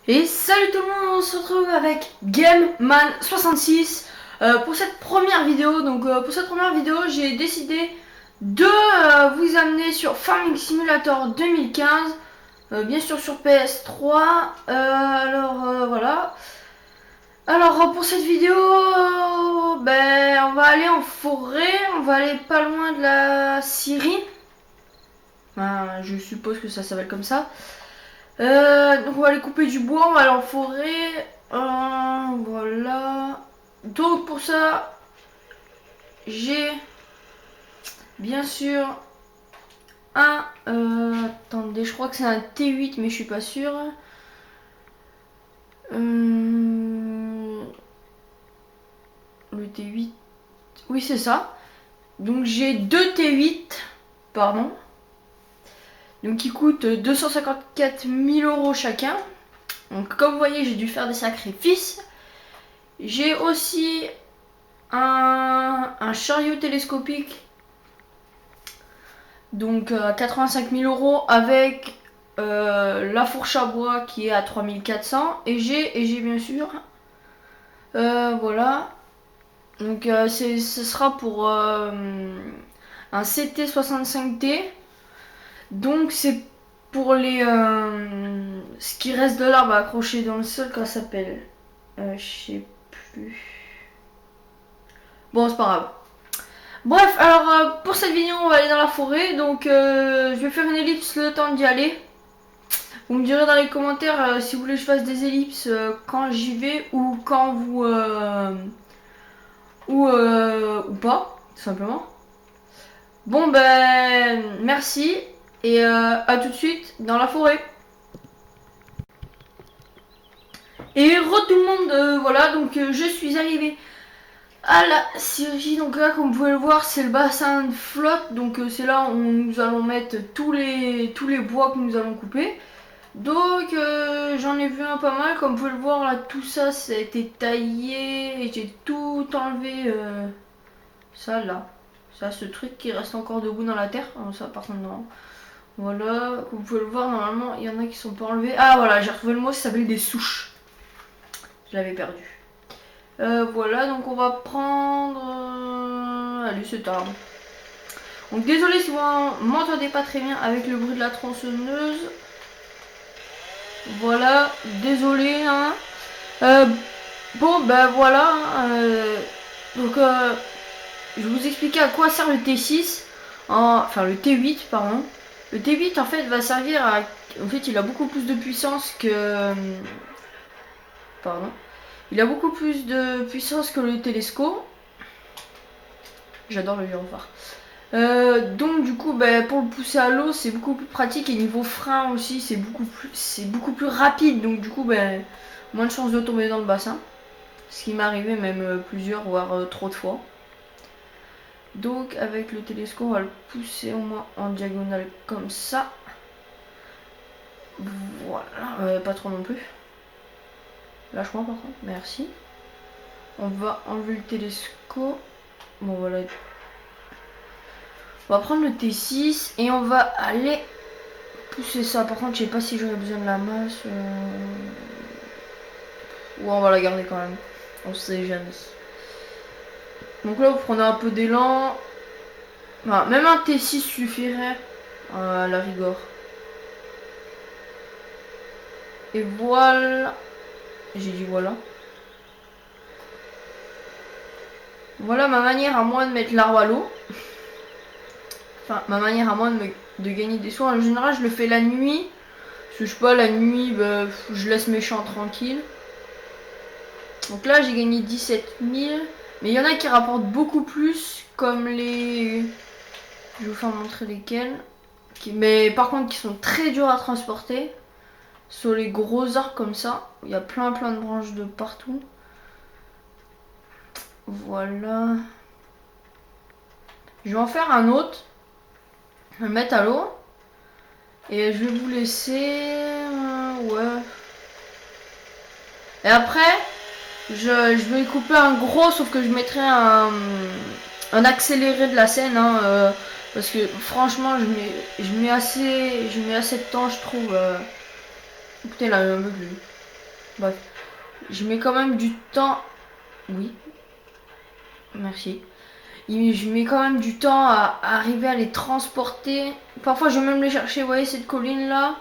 Et salut tout le monde, on se retrouve avec GameMan66 pour cette première vidéo. Donc pour cette première vidéo, j'ai décidé de vous amener sur Farming Simulator 2015, bien sûr sur PS3. Voilà. Alors pour cette vidéo, on va aller en forêt, on va aller pas loin de la Syrie. Je suppose que ça s'appelle comme ça. Donc on va aller couper du bois, on va aller en forêt. Voilà. Donc pour ça, j'ai bien sûr un... attendez, je crois que c'est un T8, mais je suis pas sûre. Le T8... Oui, c'est ça. Donc j'ai deux T8, pardon. Donc qui coûtent 254 000 € chacun. Donc comme vous voyez, j'ai dû faire des sacrifices. J'ai aussi un chariot télescopique, donc 85 000 € avec la fourche à bois qui est à 3400. Et j'ai bien sûr voilà. Donc ce sera pour un CT65T. Donc c'est pour les ce qui reste de l'arbre accroché dans le sol, quand ça s'appelle je sais plus. Bon, c'est pas grave. Bref, alors pour cette vidéo, on va aller dans la forêt. Donc je vais faire une ellipse le temps d'y aller. Vous me direz dans les commentaires si vous voulez que je fasse des ellipses quand j'y vais ou quand vous ou pas, tout simplement. Bon merci et à tout de suite dans la forêt. Et re tout le monde, voilà, donc je suis arrivée à la Syrie. Donc là, comme vous pouvez le voir, c'est le bassin de flotte. Donc c'est là où nous allons mettre tous les bois que nous allons couper. Donc j'en ai vu un pas mal. Comme vous pouvez le voir, là, tout ça, ça a été taillé. Et j'ai tout enlevé. Ça, là. Ça, ce truc qui reste encore debout dans la terre. Ça, par contre, non. Voilà, comme vous pouvez le voir, normalement, il y en a qui sont pas enlevés. Ah, voilà, j'ai retrouvé le mot, ça s'appelle des souches. Je l'avais perdu. Voilà, donc on va prendre... allez, cet arbre. Donc désolé si vous m'entendez pas très bien avec le bruit de la tronçonneuse. Voilà, désolé. Hein. Bon, voilà. Donc, je vais vous expliquer à quoi sert le T6. Enfin, le T8, pardon. Le T8, en fait, va servir à... En fait, il a beaucoup plus de puissance que... Pardon. Il a beaucoup plus de puissance que le télescope. J'adore le gyrophare. Donc du coup pour le pousser à l'eau c'est beaucoup plus pratique, et niveau frein aussi c'est beaucoup plus rapide, donc du coup moins de chances de tomber dans le bassin, ce qui m'est arrivé même plusieurs voire trop de fois. Donc avec le télescope on va le pousser au moins en diagonale comme ça. Voilà, pas trop non plus. Lâche-moi par contre, merci. On va enlever le télescope. Bon voilà. On va prendre le T6 et on va aller pousser ça. Par contre, je sais pas si j'aurais besoin de la masse. Ou on va la garder quand même. On sait jamais. Donc là, vous prenez un peu d'élan. Enfin, même un T6 suffirait à la rigueur. Et voilà. J'ai dit voilà. Voilà ma manière à moi de mettre l'arbre à l'eau. Enfin, ma manière à moi de gagner des soins. En général, je le fais la nuit. Parce que je sais pas, la nuit, je laisse mes champs tranquilles. Donc là, j'ai gagné 17 000. Mais il y en a qui rapportent beaucoup plus, comme les... Je vais vous faire montrer lesquels. Mais par contre, qui sont très durs à transporter. Sur les gros arbres comme ça. Il y a plein de branches de partout. Voilà. Je vais en faire un autre. Je vais le mettre à l'eau. Et je vais vous laisser... ouais. Et après, je vais couper un gros, sauf que je mettrai un accéléré de la scène. Hein, parce que franchement, je mets assez de temps, je trouve. Écoutez là, un peu plus. Bref, je mets quand même du temps. Oui, merci. Je mets quand même du temps à arriver à les transporter. Parfois, je vais même les chercher. Vous voyez cette colline là?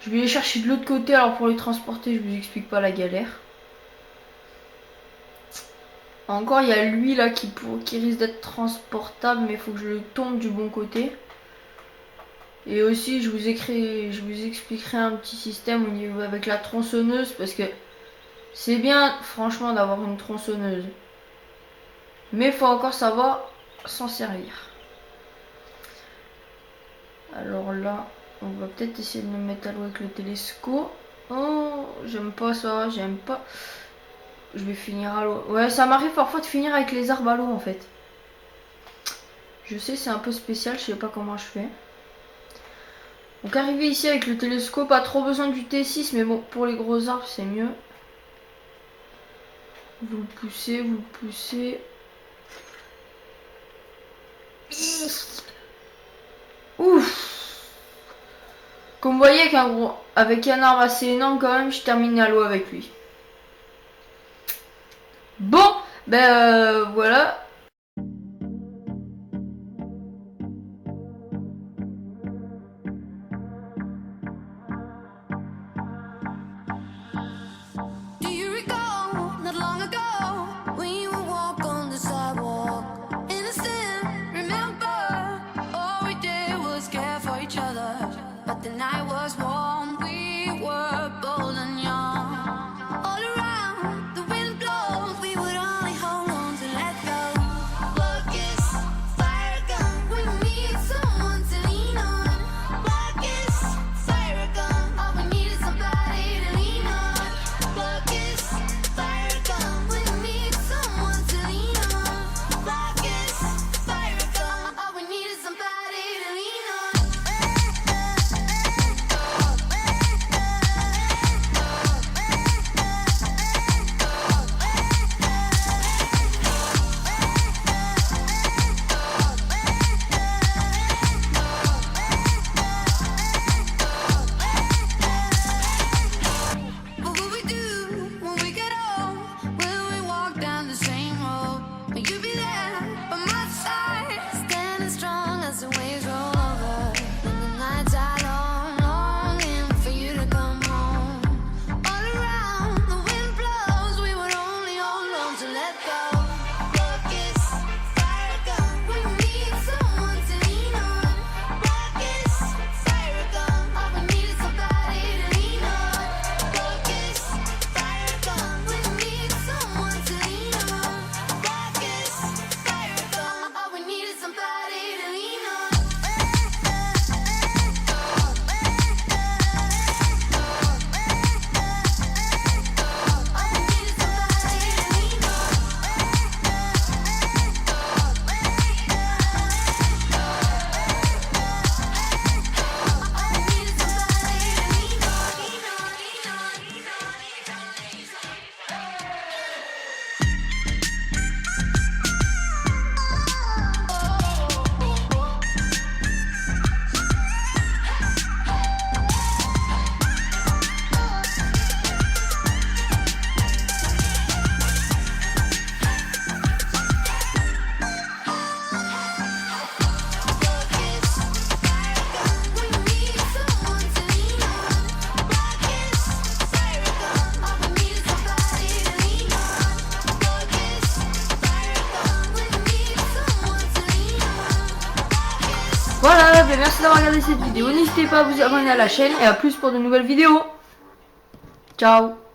Je vais les chercher de l'autre côté. Alors pour les transporter, je vous explique pas la galère. Encore, il y a lui là qui risque d'être transportable, mais il faut que je le tombe du bon côté. Et aussi, je vous expliquerai un petit système au niveau avec la tronçonneuse, parce que c'est bien, franchement, d'avoir une tronçonneuse. Mais il faut encore savoir s'en servir. Alors là, on va peut-être essayer de le mettre à l'eau avec le télescope. Oh, j'aime pas ça, j'aime pas. Je vais finir à l'eau. Ouais, ça m'arrive parfois de finir avec les arbres à l'eau en fait. Je sais, c'est un peu spécial, je sais pas comment je fais. Donc arrivé ici avec le télescope, pas trop besoin du T6, mais bon, pour les gros arbres, c'est mieux. Vous le poussez, vous le poussez. Ouf! Comme vous voyez, avec un arbre assez énorme quand même, je termine à l'eau avec lui. Bon, ben voilà. Voilà, merci d'avoir regardé cette vidéo. N'hésitez pas à vous abonner à la chaîne et à plus pour de nouvelles vidéos. Ciao.